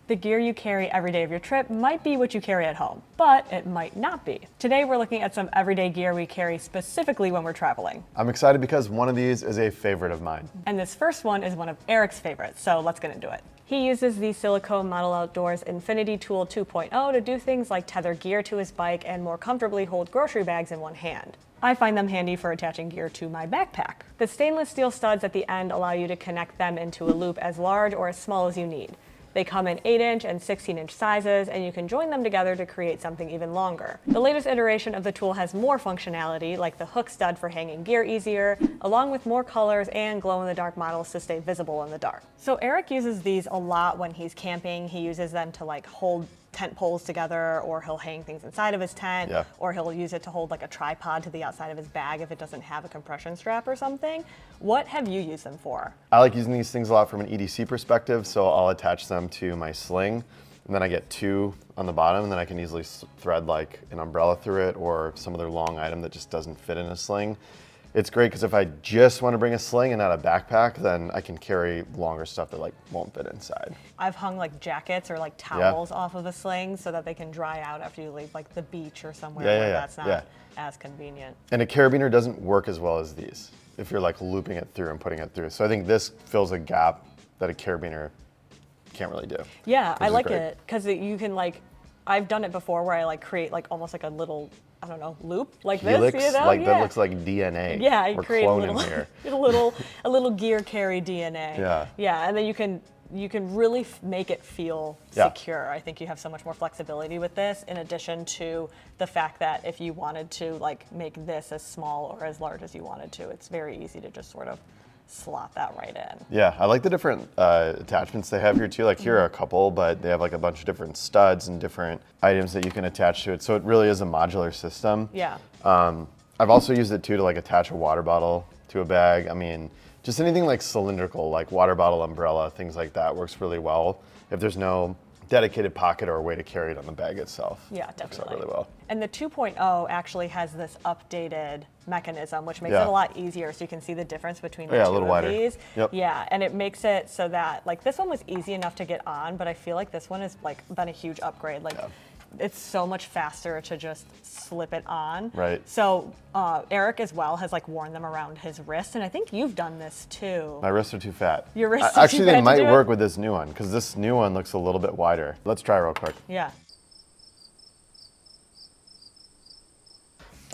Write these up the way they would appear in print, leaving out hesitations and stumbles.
The gear you carry every day of your trip might be what you carry at home, but it might not be. Today we're looking at some everyday gear we carry specifically when we're traveling. I'm excited because one of these is a favorite of mine. And this first one is one of Eric's favorites, so let's get into it. He uses the silicone MODL Outdoors Infinity Tool 2.0 to do things like tether gear to his bike and more comfortably hold grocery bags in one hand. I find them handy for attaching gear to my backpack. The stainless steel studs at the end allow you to connect them into a loop as large or as small as you need. They come in 8-inch and 16-inch sizes, and you can join them together to create something even longer. The latest iteration of the tool has more functionality, like the hook stud for hanging gear easier, along with more colors and glow-in-the-dark models to stay visible in the dark. So Eric uses these a lot when he's camping. He uses them to like hold tent poles together, or he'll hang things inside of his tent, or he'll use it to hold like a tripod to the outside of his bag if it doesn't have a compression strap or something. What have you used them for? I like using these things a lot from an EDC perspective, so I'll attach them to my sling, and then I get two on the bottom, and then I can easily thread like an umbrella through it or some other long item that just doesn't fit in a sling. It's great because if I just want to bring a sling and not a backpack, then I can carry longer stuff that like won't fit inside. I've hung like jackets or like towels off of a sling so that they can dry out after you leave like the beach or somewhere where that's not as convenient. And a carabiner doesn't work as well as these if you're like looping it through and putting it through. So I think this fills a gap that a carabiner can't really do. Yeah, I like it because you can like, I've done it before where I like create like almost like a little, I don't know, loop like Helix, this, you know? Like that looks like DNA. Yeah, you We're create cloning a little gear carry DNA. Yeah, and then you can really make it feel secure. I think you have so much more flexibility with this, in addition to the fact that if you wanted to like make this as small or as large as you wanted to, it's very easy to just sort of slot that right in. Yeah, I like the different attachments they have here too. Like here are a couple, but they have like a bunch of different studs and different items that you can attach to it. So it really is a modular system. Yeah. I've also used it too to like attach a water bottle to a bag. I mean, just anything like cylindrical, like water bottle, umbrella, things like that works really well if there's no dedicated pocket or a way to carry it on the bag itself. Yeah, definitely. Works out really well. And the 2.0 actually has this updated mechanism, which makes it a lot easier, so you can see the difference between the two a little of wider. these. Yep. Yeah, and it makes it so that like this one was easy enough to get on, but I feel like this one has like been a huge upgrade. Like it's so much faster to just slip it on. Right. So Eric as well has like worn them around his wrist, and I think you've done this too. My wrists are too fat. Your wrists are Actually, too fat they might to do work it? with this new one because this new one looks a little bit wider. Let's try real quick. Yeah.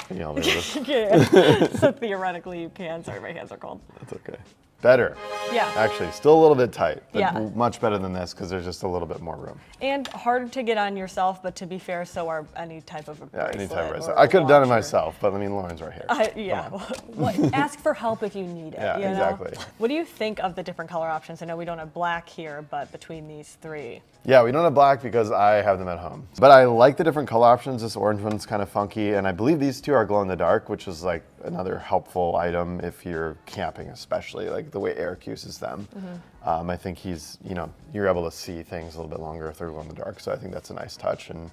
Can you help me with this? Yeah. So theoretically you can. Sorry, my hands are cold. That's okay. Better. Yeah. Actually, still a little bit tight, but Yeah. much better than this because there's just a little bit more room. And hard to get on yourself, but to be fair, so are any type of a bracelet. Any type of bracelet. or I could have done it watch or- myself, but I mean, Lauren's right here. Yeah. Well, ask for help if you need it. Yeah, you know? exactly. What do you think of the different color options? I know we don't have black here, but between these three. Yeah, we don't have black because I have them at home. But I like the different color options. This orange one's kind of funky, and I believe these two are glow in the dark, which is like another helpful item if you're camping, especially like the way Eric uses them. I think you're able to see things a little bit longer if they're glow in the dark. So I think that's a nice touch and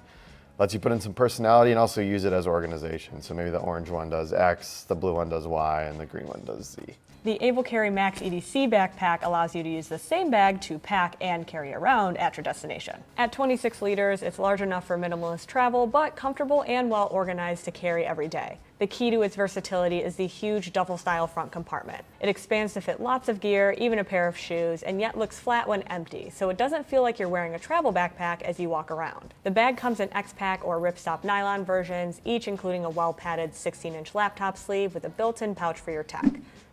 lets you put in some personality and also use it as organization. So maybe the orange one does X, the blue one does Y, and the green one does Z. The Carry Max EDC backpack allows you to use the same bag to pack and carry around at your destination. At 26 liters, it's large enough for minimalist travel, but comfortable and well organized to carry every day. The key to its versatility is the huge duffel-style front compartment. It expands to fit lots of gear, even a pair of shoes, and yet looks flat when empty, so it doesn't feel like you're wearing a travel backpack as you walk around. The bag comes in X-Pack or ripstop nylon versions, each including a well-padded 16-inch laptop sleeve with a built-in pouch for your tech.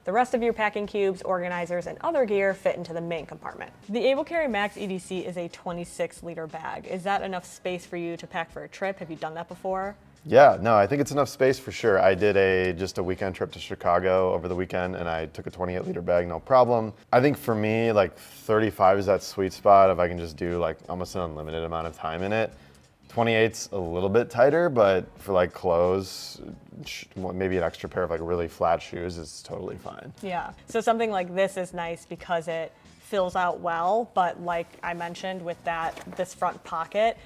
The rest of your packing cubes, organizers, and other gear fit into the main compartment. The Carry Max EDC is a 26-liter bag. Is that enough space for you to pack for a trip? Have you done that before? Yeah, no, I think it's enough space for sure. I did just a weekend trip to Chicago over the weekend, and I took a 28-liter bag, no problem. I think for me, like 35 is that sweet spot if I can just do like almost an unlimited amount of time in it. 28's a little bit tighter, but for like clothes, maybe an extra pair of like really flat shoes is totally fine. Yeah, so something like this is nice because it fills out well, but like I mentioned with this front pocket,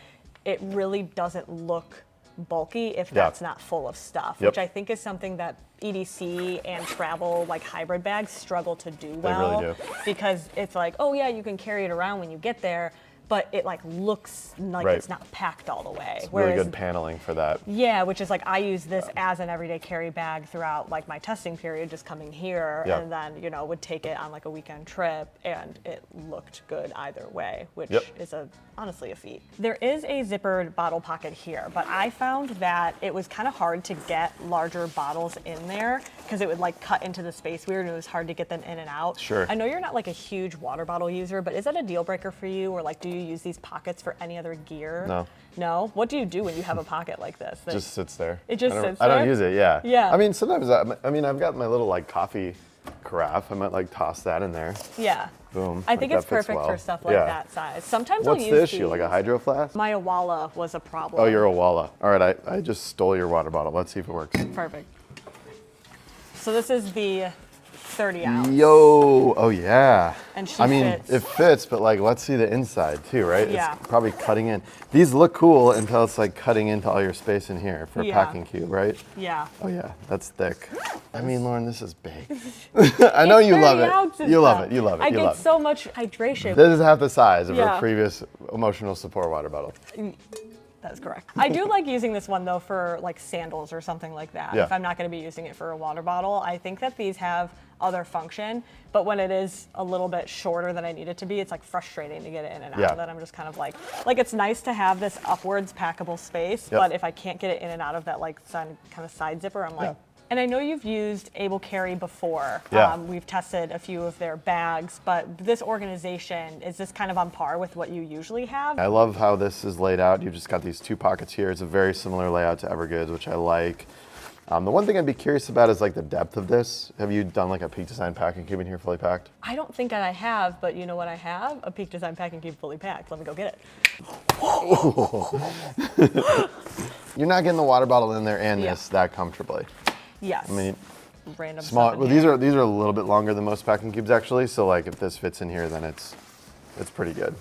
it really doesn't look bulky if that's not full of stuff, which I think is something that EDC and travel like hybrid bags struggle to do well. They really do. Because it's like, oh yeah, you can carry it around when you get there, but it like looks like Right. it's not packed all the way. It's really good paneling for that. Yeah, which is like I use this as an everyday carry bag throughout like my testing period, just coming here Yep. and then, you know, would take it on like a weekend trip, and it looked good either way, which Yep. is honestly a feat. There is a zippered bottle pocket here, but I found that it was kind of hard to get larger bottles in there because it would like cut into the space weird, and it was hard to get them in and out. Sure. I know you're not like a huge water bottle user, but is that a deal breaker for you, or like do you use these pockets for any other gear? No. No? What do you do when you have a pocket like this? It just sits there. It just I don't- sits I don't there? use it, yeah. Yeah. I mean, sometimes, I've got my little like coffee carafe. I might like toss that in there. Yeah. Boom. I think Like, it's that fits perfect well. for stuff like Yeah. that size. Sometimes What's I'll the use issue? Like a these. hydro flask? My Awala was a problem. Oh, you're a Walla. All right, I just stole your water bottle. Let's see if it works. Perfect. So this is the 30 ounce. Yo, oh yeah. And she I mean, fits. it fits, but like, let's see the inside too, right? Yeah. It's probably cutting in. These look cool until it's like cutting into all your space in here for a Yeah. packing cube, right? Yeah. Oh yeah, that's thick. I mean, Lauren, this is big. I know you love 30 it. ounces, You love though. it. You love it. I You get love it. so much hydration. This is half the size of Yeah. our previous emotional support water bottle. That's correct. I do like using this one though for like sandals or something like that. Yeah. If I'm not going to be using it for a water bottle, I think that these have other function, but when it is a little bit shorter than I need it to be, it's like frustrating to get it in and out. Yeah. That I'm just kind of like it's nice to have this upwards packable space, Yep. but if I can't get it in and out of that like kind of side zipper, I'm like. Yeah. And I know you've used Able Carry before. Yeah. We've tested a few of their bags, but this organization, is this kind of on par with what you usually have? I love how this is laid out. You've just got these two pockets here. It's a very similar layout to Evergoods, which I like. The one thing I'd be curious about is like the depth of this. Have you done like a Peak Design packing cube in here fully packed? I don't think I have, but you know what I have? A Peak Design packing cube fully packed. Let me go get it. You're not getting the water bottle in there and Yeah. this that comfortably. Yes. I mean, Random small. stuff in Well, here. these are a little bit longer than most packing cubes actually. So like if this fits in here, then it's pretty good.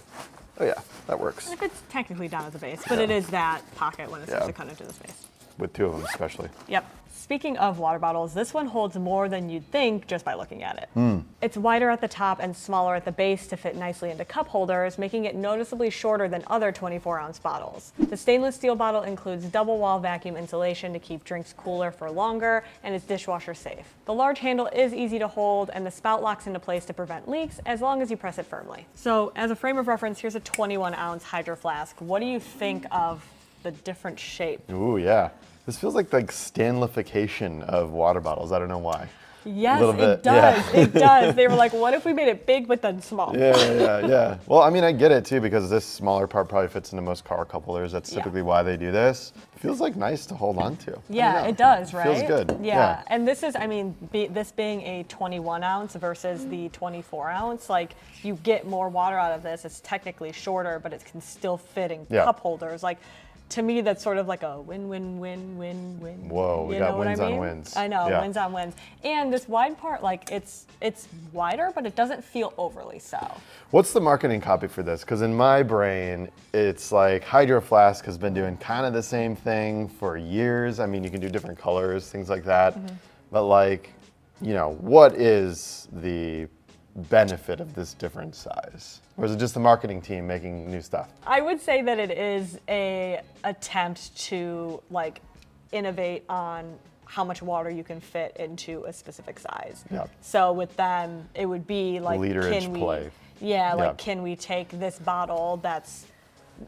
Oh yeah, that works If it's technically down at the base, but it is that pocket when it starts Yeah. to cut into the space. with two of them especially. Yep. Speaking of water bottles, this one holds more than you'd think just by looking at it. It's wider at the top and smaller at the base to fit nicely into cup holders, making it noticeably shorter than other 24-ounce bottles. The stainless steel bottle includes double wall vacuum insulation to keep drinks cooler for longer, and is dishwasher safe. The large handle is easy to hold, and the spout locks into place to prevent leaks as long as you press it firmly. So as a frame of reference, here's a 21-ounce Hydro Flask. What do you think of the different shape? Ooh yeah, this feels like Stanlification of water bottles. I don't know why. Yes, little bit, it does. yeah. It does. They were like, what if we made it big but then small? Yeah. Well, I mean, I get it too because this smaller part probably fits into most car cup holders. That's Yeah. typically why they do this. It feels like nice to hold on to. I Yeah, don't know. it does, right? Feels good. Yeah. And this is, I mean, this being a 21 ounce versus the 24 ounce, like you get more water out of this. It's technically shorter, but it can still fit in Yeah. cup holders. Like, to me, that's sort of like a win-win-win-win-win. Whoa, we You got know what wins I on mean? wins. I know, Yeah. wins on wins. And this wide part, like it's wider, but it doesn't feel overly so. What's the marketing copy for this? Because in my brain, it's like Hydro Flask has been doing kind of the same thing for years. I mean, you can do different colors, things like that. But like, you know, what is the benefit of this different size? Or is it just the marketing team making new stuff? I would say that it is a attempt to like innovate on how much water you can fit into a specific size. Yeah. So with them, it would be like, Literage can we, play. yeah, like Yeah. can we take this bottle that's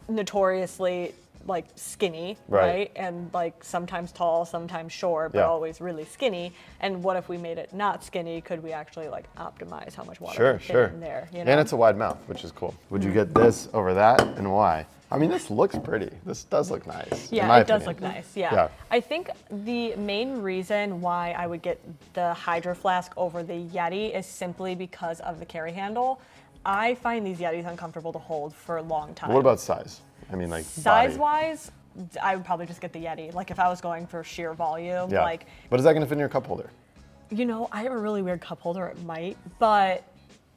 notoriously like skinny, Right. right? And like sometimes tall, sometimes short, but Yeah. always really skinny. And what if we made it not skinny? Could we actually like optimize how much water Sure, can fit sure. in there? You know? And it's a wide mouth, which is cool. Would you get this over that, and why? I mean, this looks pretty. This does look nice. in Yeah, my it does opinion. look nice. Yeah. Yeah. I think the main reason why I would get the Hydro Flask over the Yeti is simply because of the carry handle. I find these Yetis uncomfortable to hold for a long time. What about size? I mean, like body. size-wise? I would probably just get the Yeti. Like if I was going for sheer volume, Yeah. like, But is that going to fit in your cup holder? you know, I have a really weird cup holder. It might, but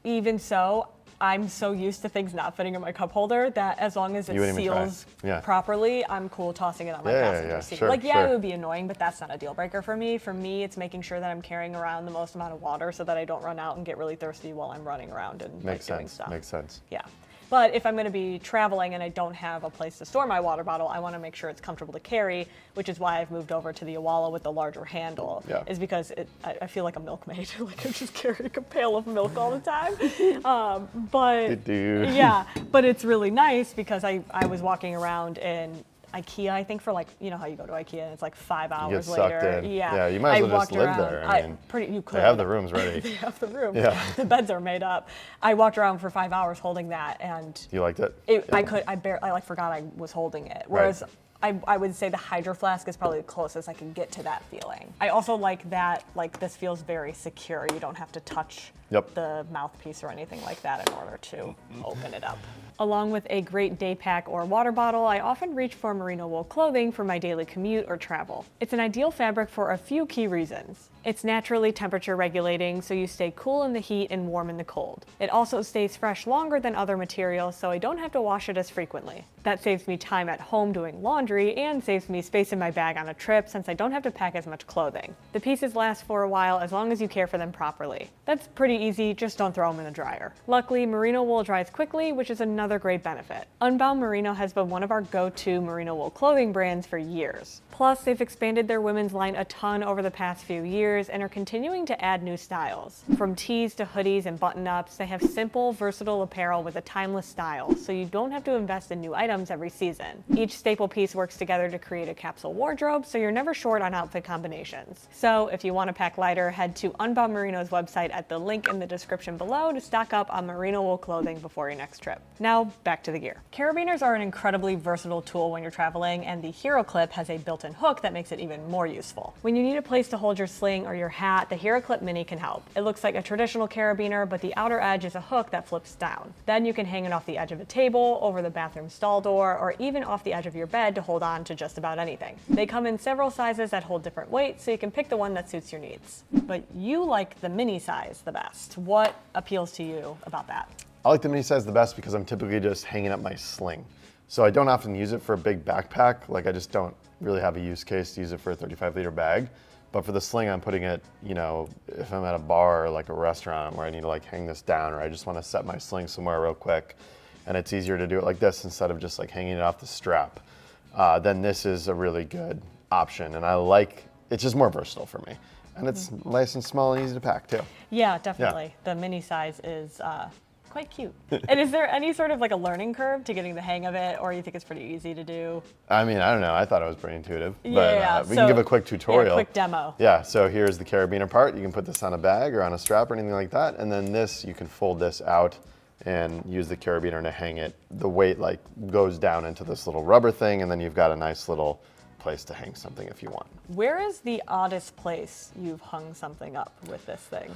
even so, I'm so used to things not fitting in my cup holder that as long as it You wouldn't even try. seals Yeah. properly, I'm cool tossing it on my Yeah, passenger yeah, seat. sure, Like, yeah, sure. it would be annoying, but that's not a deal breaker for me. For me, it's making sure that I'm carrying around the most amount of water so that I don't run out and get really thirsty while I'm running around and Makes like, doing sense. stuff. Makes sense. Yeah. But if I'm going to be traveling and I don't have a place to store my water bottle, I want to make sure it's comfortable to carry, which is why I've moved over to the Owala with the larger handle. Yeah. Is because I feel like a milkmaid, like I'm just carrying a pail of milk all the time. But Dude. yeah, but it's really nice because I was walking around in IKEA, I think, for like, you know how you go to IKEA and it's like 5 hours You get sucked later. in. Yeah. Yeah, you might as well just walked live around, there. I mean, you could. they have the rooms ready. They have the room. Yeah. The beds are made up. I walked around for 5 hours holding that, and You liked it? I like forgot I was holding it. Whereas I would say the Hydro Flask is probably the closest I can get to that feeling. I also like that, like, this feels very secure. You don't have to touch the mouthpiece or anything like that in order to open it up. Along with a great day pack or water bottle, I often reach for merino wool clothing for my daily commute or travel. It's an ideal fabric for a few key reasons. It's naturally temperature regulating, so you stay cool in the heat and warm in the cold. It also stays fresh longer than other materials, so I don't have to wash it as frequently. That saves me time at home doing laundry and saves me space in my bag on a trip since I don't have to pack as much clothing. The pieces last for a while as long as you care for them properly. That's pretty easy, just don't throw them in the dryer. Luckily, merino wool dries quickly, which is another great benefit. Unbound Merino has been one of our go-to merino wool clothing brands for years. Plus, they've expanded their women's line a ton over the past few years and are continuing to add new styles. From tees to hoodies and button-ups, they have simple, versatile apparel with a timeless style, so you don't have to invest in new items every season. Each staple piece works together to create a capsule wardrobe, so you're never short on outfit combinations. So if you want to pack lighter, head to Unbound Merino's website at the link in the description below to stock up on merino wool clothing before your next trip. Now, back to the gear. Carabiners are an incredibly versatile tool when you're traveling, and the Heroclip has a built-in hook that makes it even more useful. When you need a place to hold your sling or your hat, the Heroclip Mini can help. It looks like a traditional carabiner, but the outer edge is a hook that flips down. Then you can hang it off the edge of a table, over the bathroom stall door, or even off the edge of your bed to hold on to just about anything. They come in several sizes that hold different weights, so you can pick the one that suits your needs. But you like the mini size the best. What appeals to you about that? I like the mini size the best because I'm typically just hanging up my sling. So I don't often use it for a big backpack. Like, I just don't really have a use case to use it for a 35-liter bag. But for the sling, I'm putting it, you know, if I'm at a bar or like a restaurant where I need to like hang this down, or I just want to set my sling somewhere real quick, and it's easier to do it like this instead of just like hanging it off the strap, then this is a really good option. And I like, it's just more versatile for me. And it's nice and small and easy to pack too. Yeah, definitely. The mini size is quite cute. And is there any sort of like a learning curve to getting the hang of it, or you think it's pretty easy to do? I mean, I don't know. I thought it was pretty intuitive. Yeah, but we can give a quick tutorial. Yeah, quick demo. Yeah, so here's the carabiner part. You can put this on a bag or on a strap or anything like that. And then this, you can fold this out and use the carabiner to hang it. The weight like goes down into this little rubber thing, and then you've got a nice little place to hang something if you want. Where is the oddest place you've hung something up with this thing?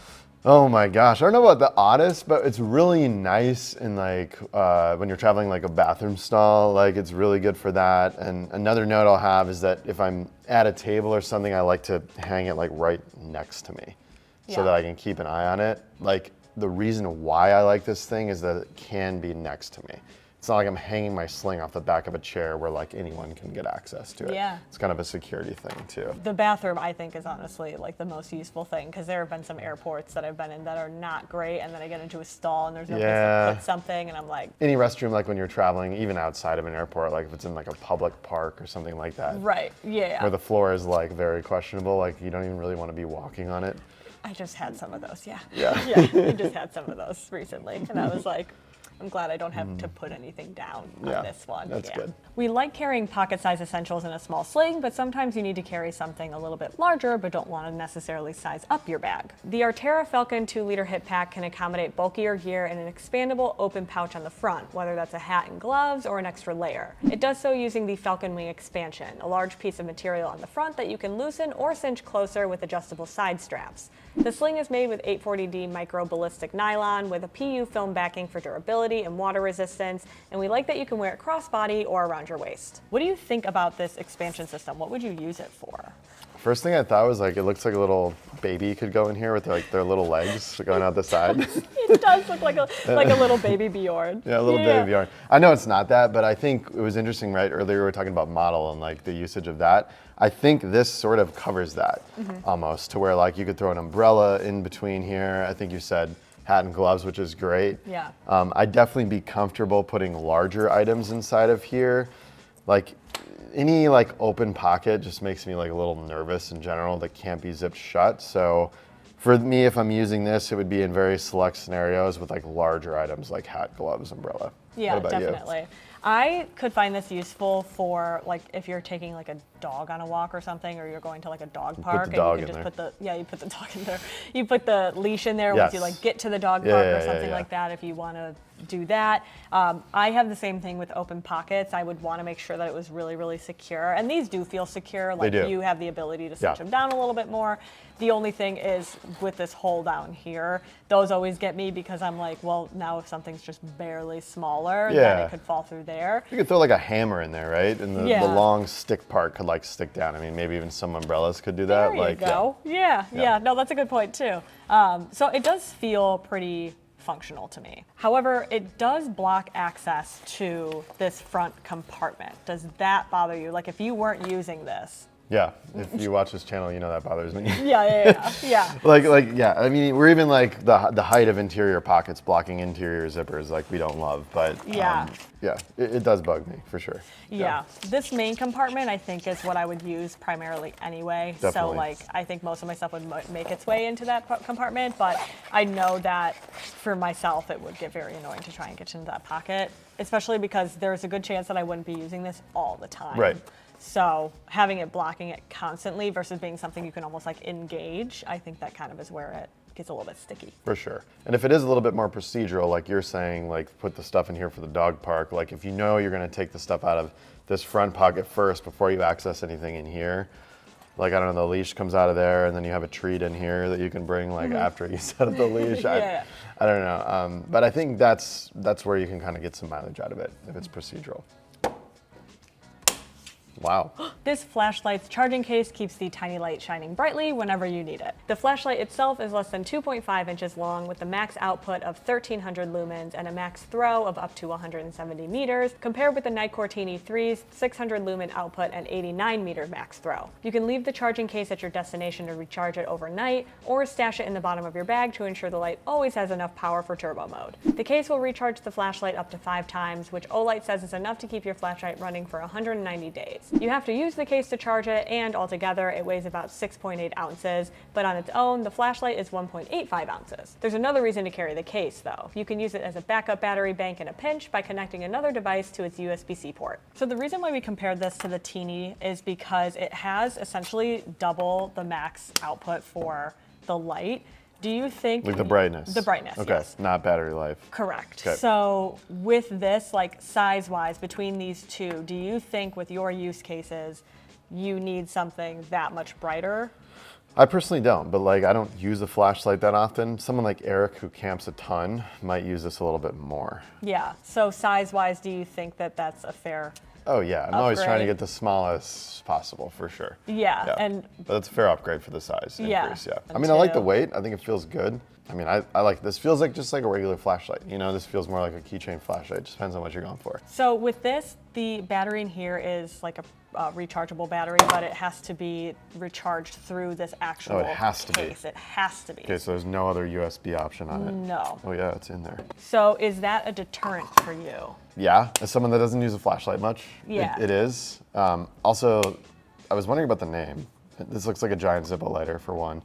Oh my gosh, I don't know about the oddest, but it's really nice in like when you're traveling like a bathroom stall, like it's really good for that. And another note I'll have is that if I'm at a table or something, I like to hang it like right next to me so that I can keep an eye on it. Like, the reason why I like this thing is that it can be next to me. It's not like I'm hanging my sling off the back of a chair where like anyone can get access to it. Yeah. It's kind of a security thing too. The bathroom, I think, is honestly like the most useful thing, because there have been some airports that I've been in that are not great, and then I get into a stall and there's no place to put something, and I'm like... Any restroom, like when you're traveling, even outside of an airport, like if it's in like a public park or something like that. Right, yeah. Where the floor is like very questionable, like you don't even really want to be walking on it. I just had some of those, yeah. Yeah. Yeah, I just had some of those recently, and I was like, I'm glad I don't have to put anything down on this one. That's good. We like carrying pocket-size essentials in a small sling, but sometimes you need to carry something a little bit larger but don't want to necessarily size up your bag. The Arterra Falcon 2-liter hip pack can accommodate bulkier gear in an expandable open pouch on the front, whether that's a hat and gloves or an extra layer. It does so using the Falcon Wing expansion, a large piece of material on the front that you can loosen or cinch closer with adjustable side straps. The sling is made with 840D micro ballistic nylon with a PU film backing for durability and water resistance, and we like that you can wear it crossbody or around your waist. What do you think about this expansion system? What would you use it for? First thing I thought was like, it looks like a little baby could go in here with like their little legs going out the side. It does look like a little baby Bjorn. Yeah, a little baby Bjorn. I know it's not that, but I think it was interesting, right? Earlier we were talking about MODL and like the usage of that. I think this sort of covers that almost, to where like you could throw an umbrella in between here. I think you said hat and gloves, which is great. Yeah. I'd definitely be comfortable putting larger items inside of here. Like any like open pocket just makes me like a little nervous in general that can't be zipped shut. So for me, if I'm using this, it would be in very select scenarios with like larger items like hat, gloves, umbrella. Yeah, What about you? definitely. I could find this useful for like if you're taking like a dog on a walk or something, or you're going to like a dog park the dog and you in can just there. you put the dog in there. You put the leash in there once Yes. you like get to the dog Yeah, park yeah, or yeah, something yeah. like that if you want to do that. I have the same thing with open pockets. I would want to make sure that it was really, really secure. And these do feel secure. Like do. you have the ability to Yeah. cinch them down a little bit more. The only thing is with this hole down here, those always get me because I'm like, well, now if something's just barely smaller, then Yeah. it could fall through there. You could throw like a hammer in there, right? And the Yeah. long stick part could like stick down. I mean, maybe even some umbrellas could do that. There you like, go. Yeah. Yeah. No, that's a good point too. So it does feel pretty functional to me. However, it does block access to this front compartment. Does that bother you? Like if you weren't using this? Yeah, if you watch this channel, you know that bothers me. Yeah. Yeah. I mean, we're even like the height of interior pockets blocking interior zippers, like we don't love, but Yeah. It does bug me for sure. Yeah, this main compartment I think is what I would use primarily anyway. So Definitely. like I think most of my stuff would make its way into that compartment, but I know that for myself it would get very annoying to try and get into that pocket, especially because there's a good chance that I wouldn't be using this all the time. Right. So having it blocking it constantly versus being something you can almost like engage, I think that kind of is where it gets a little bit sticky. For sure. And if it is a little bit more procedural, like you're saying, like put the stuff in here for the dog park, like if you know you're gonna take the stuff out of this front pocket first before you access anything in here, like I don't know, the leash comes out of there and then you have a treat in here that you can bring like after you set up the leash. Yeah. I don't know. But I think that's where you can kind of get some mileage out of it if it's procedural. Wow. This flashlight's charging case keeps the tiny light shining brightly whenever you need it. The flashlight itself is less than 2.5 inches long with a max output of 1300 lumens and a max throw of up to 170 meters, compared with the Nitecore Teeny 3's 600 lumen output and 89 meter max throw. You can leave the charging case at your destination to recharge it overnight, or stash it in the bottom of your bag to ensure the light always has enough power for turbo mode. The case will recharge the flashlight up to 5 times, which Olight says is enough to keep your flashlight running for 190 days. You have to use the case to charge it, and altogether it weighs about 6.8 ounces, but on its own, the flashlight is 1.85 ounces. There's another reason to carry the case, though. You can use it as a backup battery bank in a pinch by connecting another device to its USB-C port. So the reason why we compared this to the Teeny is because it has essentially double the max output for the light. Do you think... Like the brightness. The brightness, Okay, yes. not battery life. Correct. Okay. So with this, like size-wise, between these two, do you think with your use cases, you need something that much brighter? I personally don't, but like I don't use a flashlight that often. Someone like Eric who camps a ton might use this a little bit more. Yeah. So size-wise, do you think that that's a fair... Oh yeah, I'm always trying to Upgrade. get the smallest possible for sure. Yeah, and but it's a fair upgrade for the size Yeah, increase. Yeah, I and mean I like the two. weight. I think it feels good. I mean I like this. Feels like just like a regular flashlight. You know, this feels more like a keychain flashlight. It just depends on what you're going for. so with this, the battery in here is like a rechargeable battery, but it has to be recharged through this actual has to be. case. It has to be. Okay, so there's no other USB option on it. No. Oh yeah, it's in there. So is that a deterrent for you? Yeah, as someone that doesn't use a flashlight much, Yeah. it is. Also, I was wondering about the name. This looks like a giant Zippo lighter for one.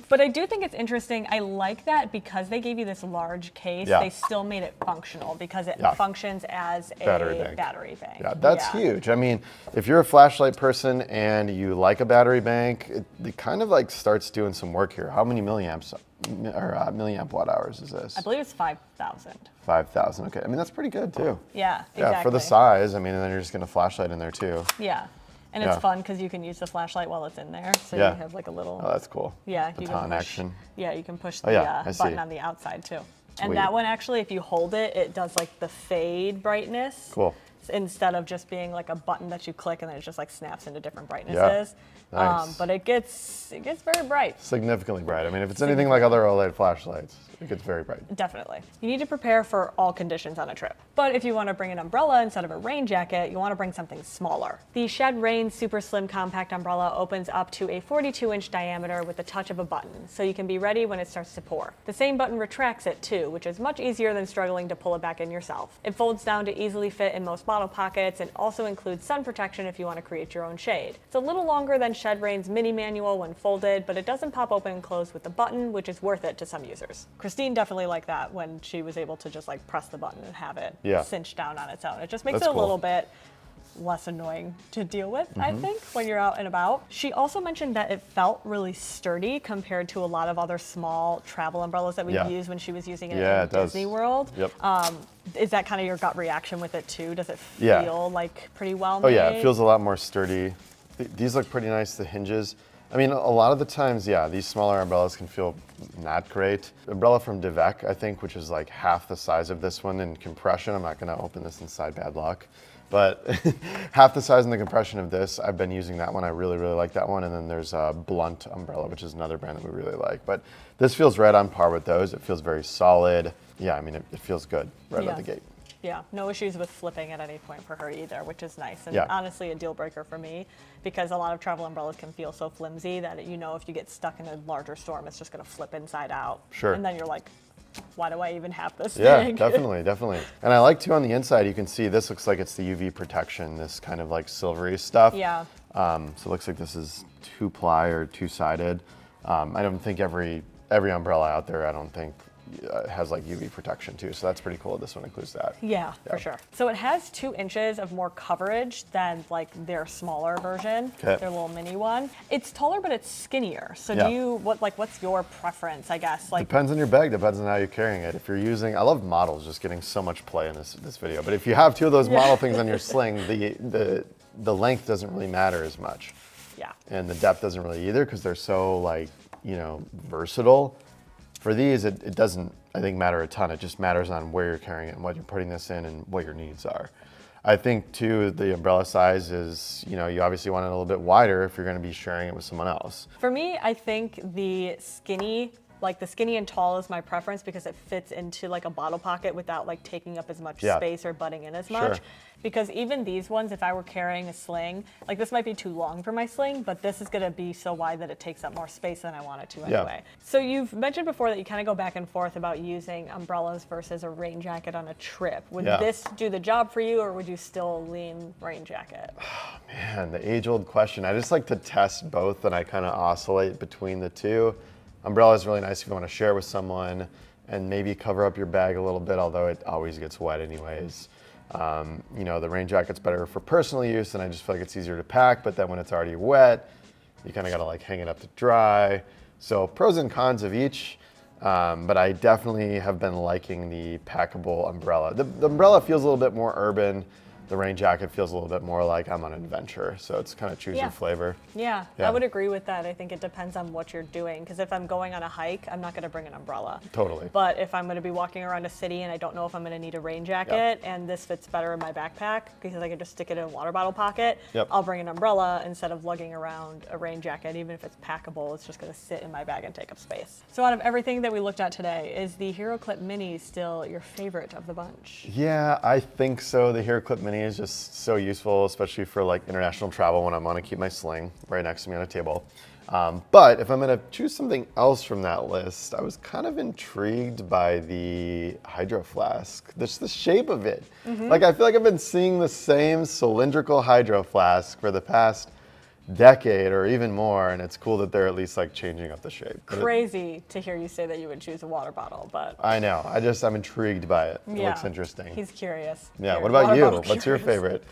But I do think it's interesting. I like that because they gave you this large case, Yeah. they still made it functional because it Yeah. functions as a Battery bank. bank. Yeah, that's huge. I mean, if you're a flashlight person and you like a battery bank, it kind of like starts doing some work here. How many milliamps or milliamp watt hours is this? I believe it's 5,000. 5,000. Okay, I mean that's pretty good too. Yeah, exactly. Yeah, for the size. I mean, and then you're just gonna flashlight in there too. Yeah. And Yeah. it's fun because you can use the flashlight while it's in there. So Yeah. you have like a little, Oh, that's cool. yeah, you can Baton push, action. Yeah, you can push Oh, the yeah, I see. button on the outside too. And Sweet. that one actually, if you hold it, it does like the fade brightness. Cool. Instead of just being like a button that you click and then it just like snaps into different brightnesses. Nice. But it gets very bright. Significantly bright. I mean, if it's anything like other OLED flashlights, It gets very bright. Definitely. You need to prepare for all conditions on a trip. But if you want to bring an umbrella instead of a rain jacket, you want to bring something smaller. The Shed Rain Super Slim Compact Umbrella opens up to a 42-inch diameter with the touch of a button, so you can be ready when it starts to pour. The same button retracts it too, which is much easier than struggling to pull it back in yourself. It folds down to easily fit in most bottle pockets and also includes sun protection if you want to create your own shade. It's a little longer than Shed Rain's mini manual when folded, but it doesn't pop open and close with the button, which is worth it to some users. Christine definitely liked that when she was able to just like press the button and have it cinch down on its own. It just makes it a little bit less annoying to deal with, I think, when you're out and about. She also mentioned that it felt really sturdy compared to a lot of other small travel umbrellas that we've used when she was using it in Disney World. Is that kind of your gut reaction with it too? Does it feel like pretty well made? Oh yeah, it feels a lot more sturdy. These look pretty nice, the hinges. I mean, a lot of the times, these smaller umbrellas can feel not great. Umbrella from Devec, I think, which is like half the size of this one in compression. I'm not gonna open this inside, bad luck. But half the size and the compression of this, I've been using that one. I really, really like that one. And then there's a Blunt umbrella, which is another brand that we really like. But this feels right on par with those. It feels very solid. Yeah, I mean, it feels good right out the gate. Yeah, no issues with flipping at any point for her either, which is nice. And honestly, a deal breaker for me, because a lot of travel umbrellas can feel so flimsy that, you know, if you get stuck in a larger storm, it's just gonna flip inside out. Sure. And then you're like, why do I even have this Yeah, thing? definitely. And I like too on the inside, you can see this looks like it's the UV protection, this kind of like silvery stuff. Yeah. So it looks like this is 2-ply or 2-sided. I don't think every umbrella out there, I don't think has like UV protection too, so that's pretty cool. This one includes that. Yeah, for sure. So it has 2 inches of more coverage than like their smaller version, their little mini one. It's taller, but it's skinnier. So do you, what's your preference, I guess? Like, depends on your bag, depends on how you're carrying it. If you're using, I love models just getting so much play in this video, but if you have 2 of those model things on your sling, the length doesn't really matter as much. Yeah. And the depth doesn't really either, because they're so like, you know, versatile. For these, it doesn't, I think, matter a ton. It just matters on where you're carrying it and what you're putting this in and what your needs are. I think, too, the umbrella size is, you know, you obviously want it a little bit wider if you're going to be sharing it with someone else. For me, I think the skinny and tall is my preference because it fits into like a bottle pocket without like taking up as much space or butting in as much. Because even these ones, if I were carrying a sling, like this might be too long for my sling, but this is gonna be so wide that it takes up more space than I want it to anyway. So you've mentioned before that you kind of go back and forth about using umbrellas versus a rain jacket on a trip. Would this do the job for you, or would you still lean rain jacket? Oh, man, the age-old question. I just like to test both, and I kind of oscillate between the two. Umbrella is really nice if you want to share with someone and maybe cover up your bag a little bit, although it always gets wet anyways. You know, the rain jacket's better for personal use, and I just feel like it's easier to pack, but then when it's already wet, you kind of got to like hang it up to dry. So pros and cons of each, but I definitely have been liking the packable umbrella. The umbrella feels a little bit more urban. The rain jacket feels a little bit more like I'm on an adventure, so it's kind of choose your flavor. Yeah, I would agree with that. I think it depends on what you're doing, because if I'm going on a hike, I'm not going to bring an umbrella. Totally. But if I'm going to be walking around a city and I don't know if I'm going to need a rain jacket, and this fits better in my backpack because I can just stick it in a water bottle pocket, I'll bring an umbrella instead of lugging around a rain jacket. Even if it's packable, it's just going to sit in my bag and take up space. So out of everything that we looked at today, is the Heroclip Mini still your favorite of the bunch? Yeah, I think so. The Heroclip Mini is just so useful, especially for like international travel when I want to keep my sling right next to me on a table. But if I'm going to choose something else from that list, I was kind of intrigued by the Hydro Flask. Just the shape of it. Like, I feel like I've been seeing the same cylindrical Hydro Flask for the past decade or even more, and it's cool that they're at least like changing up the shape. Crazy to hear you say that you would choose a water bottle, but I know. I'm intrigued by it. It looks interesting. He's curious. Yeah. What about you? What's your favorite?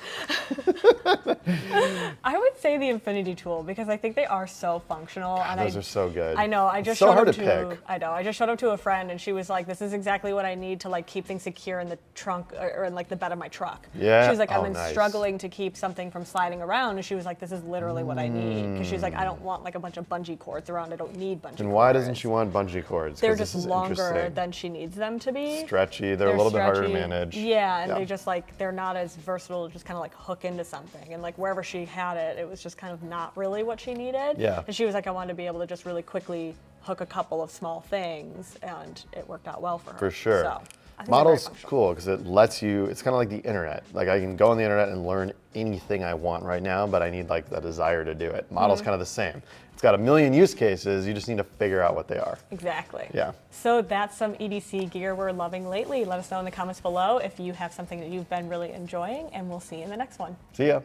I would say the Infinity Tool, because I think they are so functional. And those are so good. I know. I just so showed hard them to pick. I know. I just showed them to a friend, and she was like, "This is exactly what I need to like keep things secure in the trunk or in like the bed of my truck." Yeah. She was like, "I've been nice. struggling to keep something from sliding around," and she was like, "This is literally what I need." Because she's like, "I don't want like a bunch of bungee cords around. I don't need bungee cords." And why doesn't she want bungee cords? They're just longer than she needs them to be. Stretchy. They're a little bit harder to manage. Yeah, and they just like, they're not as versatile to just kind of like hook into something. And like wherever she had it, it was just kind of not really what she needed. Yeah. And she was like, I wanted to be able to just really quickly hook a couple of small things, and it worked out well for her. For sure. So, I think they're very Model's functional. cool because it lets you, it's kind of like the internet. Like I can go on the internet and learn anything I want right now, but I need like the desire to do it. Model's kind of the same. It's got a million use cases, you just need to figure out what they are. Exactly. Yeah. So that's some EDC gear we're loving lately. Let us know in the comments below if you have something that you've been really enjoying, and we'll see you in the next one. See ya.